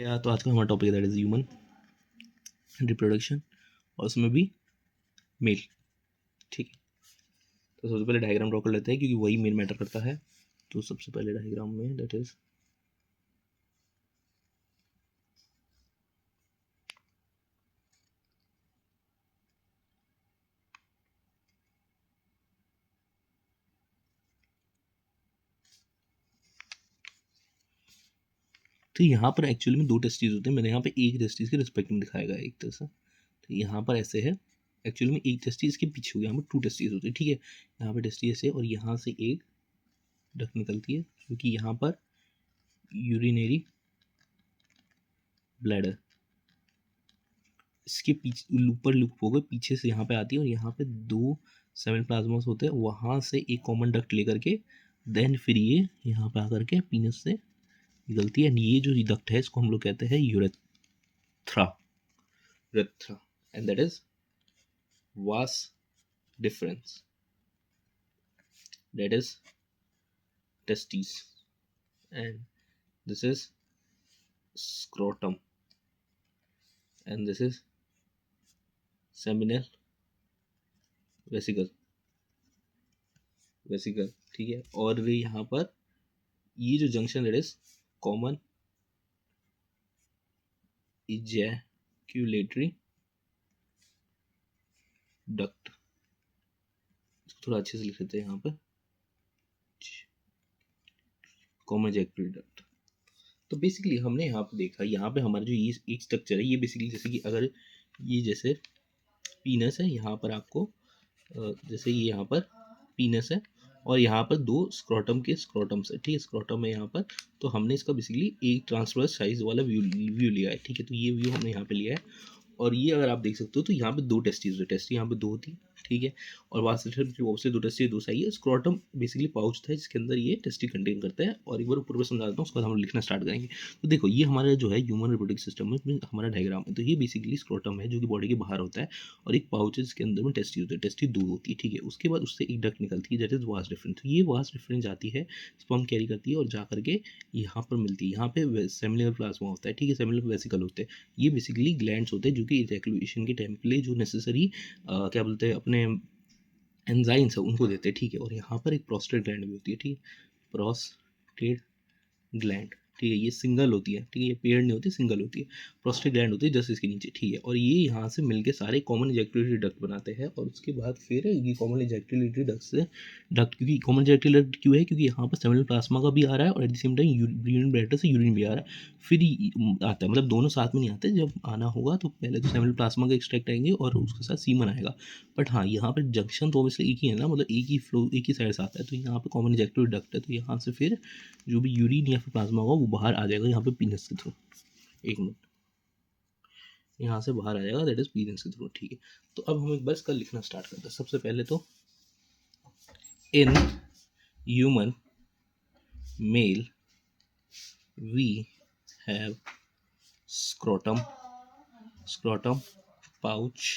या तो आज का हमारा topic that is human reproduction और उसमें भी मेल। ठीक है, तो सबसे पहले डायग्राम ड्रॉ कर लेते हैं क्योंकि वही मेन मैटर करता है। तो सबसे पहले डायग्राम में दैट इज तो यहाँ पर एक्चुअली में दो टेस्टिस होते हैं। मैंने यहाँ पे एक टेस्टिस के रिस्पेक्ट में दिखाएगा एक तरह से। तो यहाँ पर ऐसे है, एक्चुअली में एक टेस्टिस के पीछे हो, यहाँ पर टू टेस्टिस होते हैं। ठीक है, यहाँ पर टेस्टिस ऐसे और यहाँ से एक डक निकलती है क्योंकि यहाँ पर यूरिनरी ब्लैडर इसके पीछे ऊपर लूप होकर पीछे से यहाँ पे आती है और यहाँ पे दो सेवन प्लाज्मास होते हैं, वहाँ से एक कॉमन डक्ट लेकर के देन फिर ये यहाँ पे आकर के पीनस से निकलती है। ये जो डक्ट है इसको हम लोग कहते हैं urethra urethra and that is vas deferens, that is testis and this is scrotum and this is seminal vesicle vesicle. ठीक है, और यहाँ पर ये जो junction that is common ejaculatory duct, इसको थोड़ा अच्छे से लिख लेते हैं यहाँ पर कॉमन इजैक्यूलेटरी डक्ट। तो बेसिकली हमने यहाँ पे देखा, यहाँ पे हमारा जो ये एक स्ट्रक्चर है ये बेसिकली जैसे कि अगर ये जैसे पीनस है, यहाँ पर आपको जैसे ये यहाँ पर पीनस है और यहाँ पर दो स्क्रोटम के स्क्रोटम्स है। ठीक है, स्क्रोटम है यहाँ पर, तो हमने इसका बेसिकली एक ट्रांसवर्स साइज वाला व्यू लिया है। ठीक है, तो ये व्यू हमने यहाँ पे लिया है और ये अगर आप देख सकते हो तो यहाँ पे दो टेस्टिस होते हैं, टेस्टी यहाँ पे दो होती है। ठीक है, और वास से दो टेस्टी दो सही है। स्क्रोटम बेसिकली पाउच था जिसके अंदर ये टेस्टी कंटेन करता है। और एक बार ऊपर पे समझा देता हूँ, उसके बाद हम लिखना स्टार्ट करेंगे। तो देखो ये हमारा जो है ह्यूमन रिप्रोडक्टिव सिस्टम में हमारा डायग्राम है। तो ये बेसिकली स्क्रोटम है जो कि बॉडी के बाहर होता है और एक पाउच है जिसके अंदर में टेस्टी होते हैं, टेस्टी दो होती है। ठीक है, उसके बाद उससे एक डक्ट निकलती है दैट इज वास डिफरेंस। तो ये वास डिफरेंस जाती है, स्पर्म कैरी करती है और जा करके यहाँ पर मिलती है। यहाँ पे सेमिनल प्लाज्मा होता है। ठीक है, सेमिनल वेसिकल होते हैं, ये बेसिकली ग्लैंड्स होते हैं जो कि इजैकुलेशन के टाइम पे जो नेसेसरी क्या बोलते हैं अपने एंजाइम्स है उनको देते हैं। ठीक है, और यहाँ पर एक प्रोस्टेट ग्लैंड भी होती है। ठीक है, प्रोस्टेट ग्लैंड, ठीक है, ये सिंगल होती है। ठीक है, ये पेयर्ड नहीं होती, सिंगल होती है। प्रोस्टेट ग्लैंड होती है जस्ट इसके नीचे। ठीक है, और ये यहाँ से मिलके सारे कॉमन इजैक्यूलेटरी डक्ट बनाते हैं और उसके बाद फिर ये कॉमन इजैक्यूलेटरी डक्ट से डक्ट, क्योंकि कॉमन इजैक्यूलेटरी डक्ट क्यों है, क्योंकि यहाँ पर सेमिनल प्लाज्मा का भी आ रहा है और eight the same time urine bladder से यूरिन भी आ रहा है। फिर आता है, मतलब दोनों साथ में नहीं आते। जब आना होगा तो पहले तो सेमिनल प्लाज्मा का एक्सट्रैक्ट आएंगे और उसके साथ सीमन आएगा। बट हाँ, यहाँ पर जंक्शन तो ऑब्वियसली एक ही है ना, मतलब एक ही फ्लो एक ही साइड से आता है। तो यहाँ पे कॉमन इजैक्यूलेटरी डक्ट है, तो यहाँ से फिर जो भी यूरिन या फिर प्लाज्मा होगा वो बाहर आ जाएगा यहाँ पे पीनस के थ्रू। एक मिनट, यहाँ से बाहर आ जाएगा दैट इज पीनस के थ्रू। ठीक है, तो अब हम एक बार इसका लिखना स्टार्ट करते हैं। सबसे पहले तो in human male we have scrotum scrotum pouch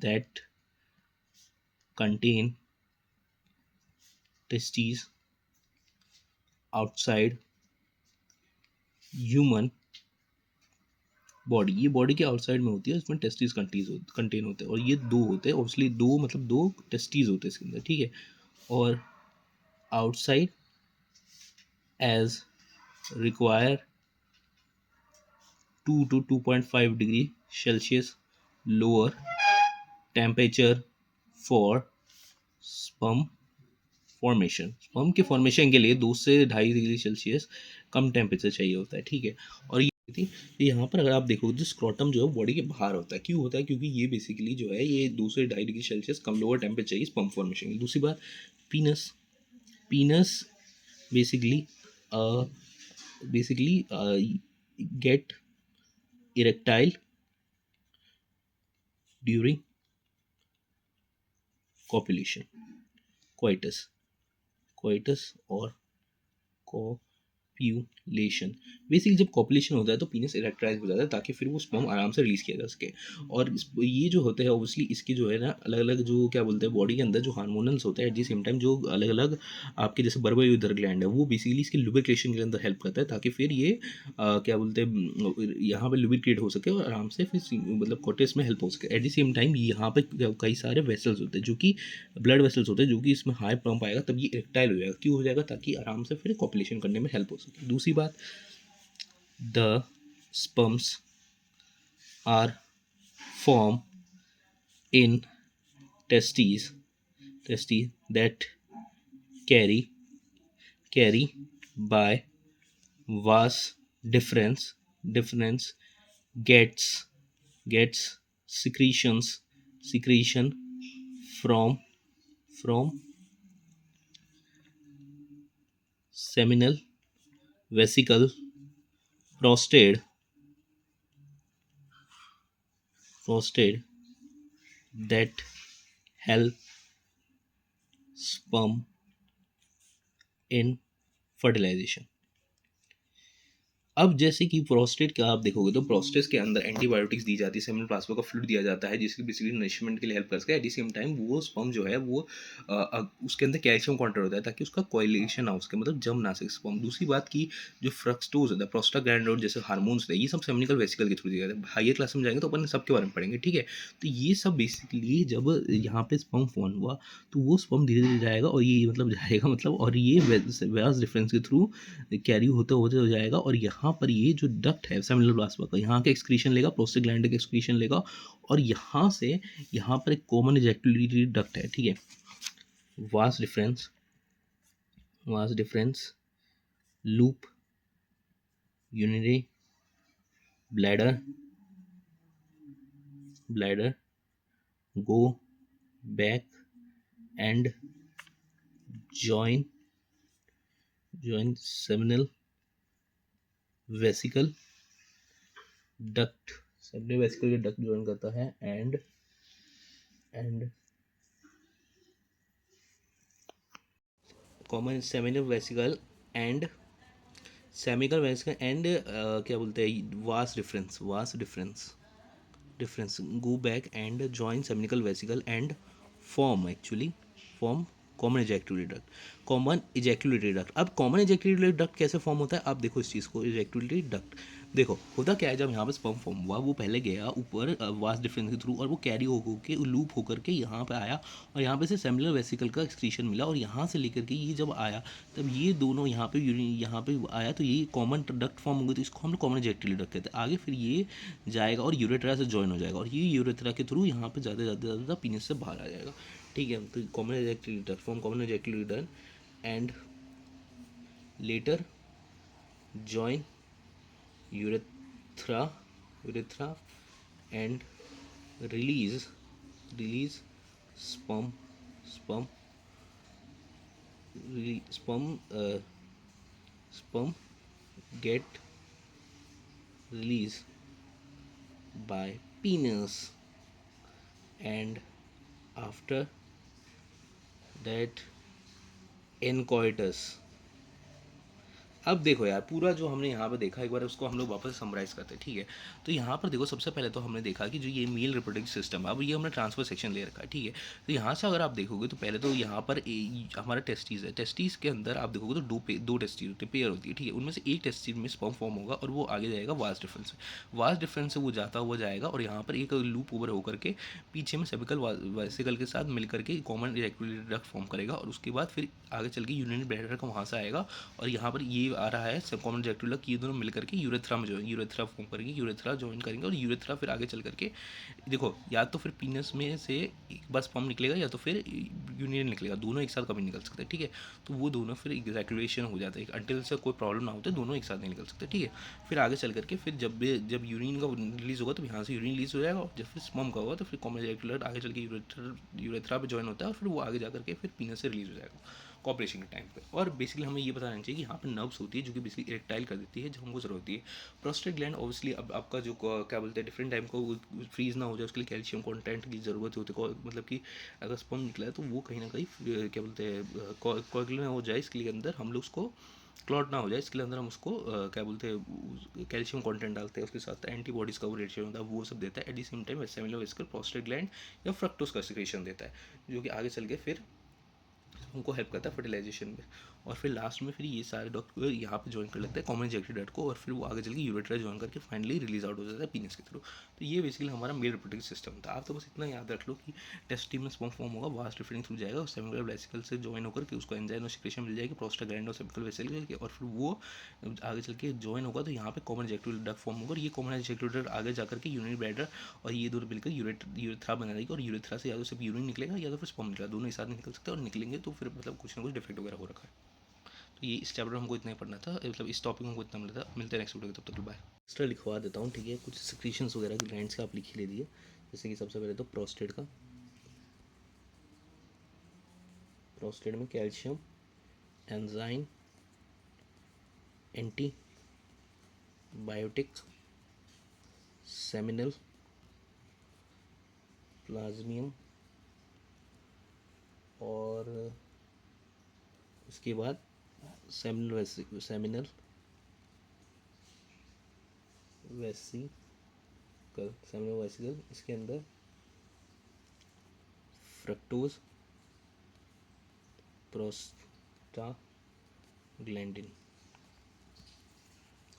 that contain testes outside human body. ये बॉडी के आउटसाइड में होती है, इसमें टेस्टिस कंटेन होते हैं और ये दो होते हैं ऑब्वियसली, दो मतलब दो टेस्टिस होते हैं इसके अंदर। ठीक है, और outside as require 2 to 2.5 degree Celsius lower temperature for sperm formation. Sperm के फॉर्मेशन के लिए 2 से 2.5 डिग्री सेल्सियस कम टेम्परेचर चाहिए होता है। ठीक है, और थी यहाँ पर अगर आप देखो तो स्क्रोटम जो है बॉडी के बाहर होता है। क्यों होता है, क्योंकि ये बेसिकली जो है ये 2 से 2.5 डिग्री सेल्सियस कम लोअर टेम्परेचर चाहिए स्पर्म फॉर्मेशन। दूसरी बात, पीनस पीनस basically gate erectile during copulation, coitus और कॉप्यूलेशन। लेशन। बेसिकली जब कॉपुलेशन होता है तो पीनस इरेक्टाइज हो जाता है ताकि फिर वो स्पर्म आराम से रिलीज किया जा सके। और ये जो होते हैं ऑब्वियसली इसके जो है ना अलग अलग जो क्या बोलते हैं बॉडी के अंदर जो हार्मोनल्स होते हैं एट द सेम टाइम जो अलग अलग आपके जैसे बर्बोयूथर ग्लैंड है वो बेसिकली इसके लुब्रिकेशन के अंदर हेल्प करता है ताकि फिर ये क्या बोलते हैं यहाँ पे लुब्रिकेट हो सके और आराम से फिर मतलब कोटेस में हेल्प हो सके। एट द सेम टाइम यहाँ पे कई सारे वेसल्स होते हैं जो कि ब्लड वेसल्स होते हैं जो कि इसमें हाई पंप आएगा तब ये इरेक्टाइल हो जाएगा। क्यों हो जाएगा? ताकि आराम से फिर कॉपुलेशन करने में हेल्प हो सके। दूसरी बात, the sperms are formed in testes that carry by vas difference gets secretion from seminal vesicle prostate that help sperm in fertilization। अब जैसे कि प्रोस्टेट का आप देखोगे तो प्रोस्टेट के अंदर एंटीबायोटिक्स दी जाती है, सेमिनल प्लाज्मा का फ्लूइड दिया जाता है जिसकी बेसिकली नरिशमेंट के लिए हेल्प करता है। एट द सेम टाइम वो स्पर्म जो है वो उसके अंदर कैल्शियम कंटेंट होता है ताकि उसका कोएगुलेशन ना हो सके, मतलब जम ना सके स्पर्म। दूसरी बात की जो फ्रक्टोज होता है, प्रोस्टाग्लैंड जैसे हार्मोन्स होते हैं, ये सब सेमिनिकल वेसिकल के थ्रू दिया जाता है। हायर क्लास में जाएंगे तो अपन सबके बारे में पढ़ेंगे, ठीक है। तो ये सब बेसिकली जब यहाँ पे स्पर्म फॉर्म हुआ तो वो स्पर्म धीरे धीरे जाएगा और ये मतलब जाएगा मतलब और ये व्यास डिफरेंस के थ्रू कैरी होते होते हो जाएगा और यहाँ पर ये जो डक्ट है सेमिनल प्लाज्मा का यहाँ का एक्सक्रीशन लेगा, प्रोस्टेग्लैंड का एक्सक्रीशन लेगा और यहाँ से यहाँ पर एक कॉमन इजैक्युलेटरी डक्ट है, ठीक है। Vas deferens loop urinary bladder go back and join seminal vesicle duct, seminal vesicle के duct join करता है and common seminal vesicle and क्या बोलते हैं vas deferens go back and join seminal vesicle and form common ejaculatory duct. अब common ejaculatory duct कैसे form होता है? आप देखो इस चीज़ को, इजैक्यूलेटरी डक्ट देखो होता क्या है। जब यहाँ पे स्पर्म फॉर्म हुआ वो पहले गया ऊपर वास डिफरेंस के थ्रू और वो कैरी होकर लूप होकर के यहाँ पे आया और यहाँ पे से सेमिनल वेसिकल का एक्सक्रीशन मिला और यहाँ से लेकर के ये जब आया तब ये दोनों यहाँ पे यूरिन यहाँ पे आया तो ये कॉमन डक्ट फॉर्म हो गई तो इसको हम लोग कॉमन इजैक्यूलेटरी डक्ट कहते हैं। आगे फिर ये जाएगा और यूरेथ्रा से ज्वाइन हो जाएगा और ये यूरेथ्रा के थ्रू यहाँ पे ज़्यादा पीनस से बाहर आ जाएगा, ठीक है। तो common ejaculatory duct form common ejaculatory and later join urethra and release sperm sperm get released by penis and after that in coitus। अब देखो यार पूरा जो हमने यहाँ पे देखा एक बार उसको हम लोग वापस समराइज़ करते हैं, ठीक है। तो यहाँ पर देखो सबसे पहले तो हमने देखा कि जो ये मेल रिप्रोडक्टिव सिस्टम है, अब ये हमने ट्रांसफर सेक्शन ले रखा है, ठीक है। तो यहाँ से अगर आप देखोगे तो पहले तो यहाँ पर हमारा टेस्टीज है, टेस्टीज के अंदर आप देखोगे तो दो टेस्टीज होती है, पेयर होती है, ठीक है। उनमें से एक टेस्टीज में स्पर्म फॉर्म होगा और वो आगे जाएगा वास डिफरेंस में, वास डिफरेंस से वो जाता हुआ जाएगा और यहाँ पर एक लूप ओवर होकर के पीछे में सेबिकल वेसिकल के साथ मिल करके कॉमन इजैक्यूलेटरी डक्ट फॉर्म करेगा और उसके बाद फिर आगे चल के यूरिनरी ब्लैडर का वहाँ से आएगा और यहाँ पर ये आ रहा है सब कॉमन इजैक्यूलेटरी डक्ट, ये दोनों मिल करके यूरेथ्रा में ज्वाइन यूरेथ्रा फॉर्म करेंगे, यूरेथ्रा ज्वाइन करेंगे और यूरेथ्रा फिर आगे चल करके देखो या तो फिर पीनस में से एक बार स्पर्म निकलेगा या तो फिर यूरिन निकलेगा, दोनों एक साथ कभी निकल सकते हैं, ठीक है। तो वो दोनों फिर इजैक्यूलेशन हो जाता है अंटिल से कोई प्रॉब्लम ना होते दोनों एक साथ नहीं निकल सकते, ठीक है। फिर आगे चल करके फिर जब यूरिन का रिलीज होगा तो यहाँ से यूरिन रिलीज हो जाएगा और जब फिर स्पर्म का होगा तो फिर कॉमन इजैक्यूलेटर आगे चल के यूरेथ्रा पे ज्वाइन होता है और फिर वो आगे जा करके फिर पीनस से रिलीज हो जाएगा कॉपरेशन के टाइम पे। और बेसिकली हमें ये बताना चाहिए कि यहाँ पे नर्व्स होती है जो कि बेसिकली इरेक्टाइल कर देती है जब हमको जरूरत होती है। प्रोस्टेट ग्लैंड ऑब्वियसली अब आपका जो क्या बोलते हैं डिफरेंट टाइम को फ्रीज ना हो जाए उसके लिए कैल्शियम कंटेंट की ज़रूरत होती है, मतलब कि अगर स्पर्म निकला है तो वो कहीं ना कहीं क्या बोलते हैं कोएगुलेट हो जाए इसके लिए अंदर हम लोग उसको क्लॉट ना हो जाए इसके लिए अंदर हम उसको क्या बोलते हैं कैल्शियम कंटेंट डालते हैं, उसके साथ एंटीबॉडीज का वो रेडिएशन होता है वो सब देता है। एट द सेम टाइम सेमिनोवेस्कुलर प्रोस्टेट ग्लैंड या फ्रक्टोज का सिक्रेशन देता है, जो कि आगे चल के फिर उनको हेल्प करता है फर्टिलाइजेशन में। और फिर लास्ट में फिर ये सारे डॉक्टर यहाँ पे ज्वाइन कर लेते हैं कॉमन इजेक्टेड डक्ट को, और फिर वो आगे चल के यूरेट्रा ज्वाइन करके फाइनली रिलीज आउट हो जाता है पीनस के थ्रू। तो ये बेसिकली हमारा मेल रिप्रोडक्टिव सिस्टम था। आप तो बस इतना याद रख लो कि टेस्टिस में स्पर्म फॉर्म होगा, वास्ट डिफरेंस थ्रू जाएगा और सेमिनल वेसिकल से ज्वाइन होकर के उसको एंजाइम और सिक्रेशन मिल जाएगी प्रोस्टाग्लैंड और सेमिनल वेसिकल के, और फिर वो आगे चल के ज्वाइन होगा तो यहाँ पे कॉमन इजेक्टेड डक्ट फॉर्म होगा, और ये कॉमन इजेक्टेड डक्ट आगे जाकर के यूरिनरी ब्लैडर और ये दोनों मिलकर यूरेथ्रा बना देगी, और यूरेथ्रा से या तो सिर्फ यूरिन निकलेगा या तो फिर स्पर्म निकलेगा, दोनों एक साथ निकल सकते हैं, और निकलेंगे तो फिर मतलब कुछ ना कुछ डिफेक्ट वगैरह हो रखा है। तो ये इस चैप्टर हमको इतना ही पढ़ना था, मतलब इस टॉपिक में हमको इतना मिला था। मिलते हैं नेक्स्ट वीडियो, तब तक बाय। एक्स्ट्रा लिखवा देता हूँ, ठीक है, कुछ सिक्रीशंस वगैरह ग्लैंड्स का आप लिख ले दिए। जैसे कि सबसे पहले तो प्रोस्टेट का, प्रोस्टेट में calcium, enzyme, antibiotic, seminal, प्लाज्मियम, और उसके बाद सेमिनल वेसिकल, सेमिनल वेसिकल, इसके अंदर फ्रक्टोज, प्रोस्टाग्लैंडिन,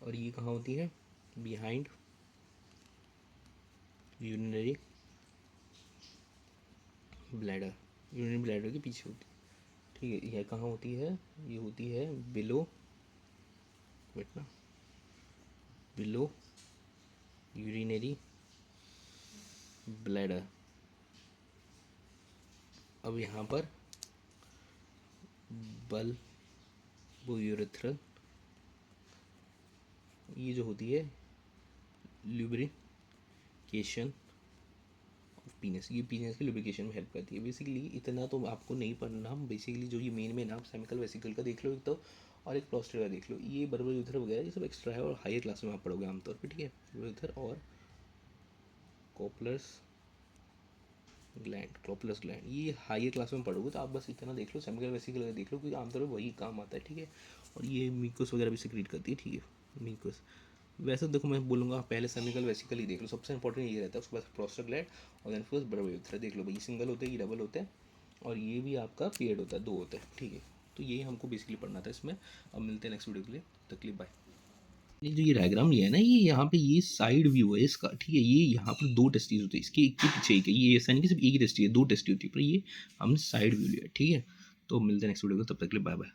और ये कहाँ होती है, behind urinary bladder, urinary bladder के पीछे होती है, ठीक है। यह कहाँ होती है, ये होती है बिलो, बेटना, बिलो यूरिनरी ब्लैडर। अब यहाँ पर बल्बोयूरेथ्रल, ये जो होती है लुब्रिकेशन ऑफ पीनस, ये पीनस के लुब्रिकेशन में हेल्प करती है। बेसिकली इतना तो आपको नहीं पढ़ना, हम बेसिकली जो ये मेन आप सेमिकल वेसिकल का देख लो एक तो, और एक प्रोस्टेट का देख लो, ये बल्बोयूरेथ्रल वगैरह ये सब एक्स्ट्रा है और हायर क्लास में आप पढ़ोगे आमतौर पर, ठीक है। यूरेथ्रल और कोपलर्स ग्लैंड, क्लोपलस ग्लैंड, ये हायर क्लास में पढ़ोगे तो आप बस इतना देख लो, सेमिकल वेसिकल देख लो, क्योंकि आमतौर पर वही काम आता है, ठीक है। और ये म्यूकस वगैरह भी सिक्रीट करती है, ठीक है, म्यूकस। वैसे देखो मैं बोलूँगा पहले सेमिकल वेसिकल ही देख लो, सबसे इंपॉर्टेंट ये रहता है, उसके बाद प्रोस्टाग्लैंड और देन फिर बल्बोयूरेथ्रल देख लो भाई, सिंगल होते हैं, ये डबल होते हैं, और ये भी आपका पीरियड होता है, दो होते हैं, ठीक है। तो ये हमको बेसिकली पढ़ना था इसमें। अब मिलते हैं नेक्स्ट वीडियो के लिए, तकलीफ बाय। ये जो ये डायग्राम लिया है ना, ये यहाँ पे ये साइड व्यू है इसका, ठीक है। ये यहाँ पर दो टेस्टीज होते हैं, इसके एक के पीछे एक है, ये ऐसा नहीं कि सिर्फ एक ही टेस्टी है, दो टेस्टी होती है, पर ये हमने साइड व्यू लिया, ठीक है। तो मिलते हैं नेक्स्ट वीडियो को, तब तक के लिए बाय बाय।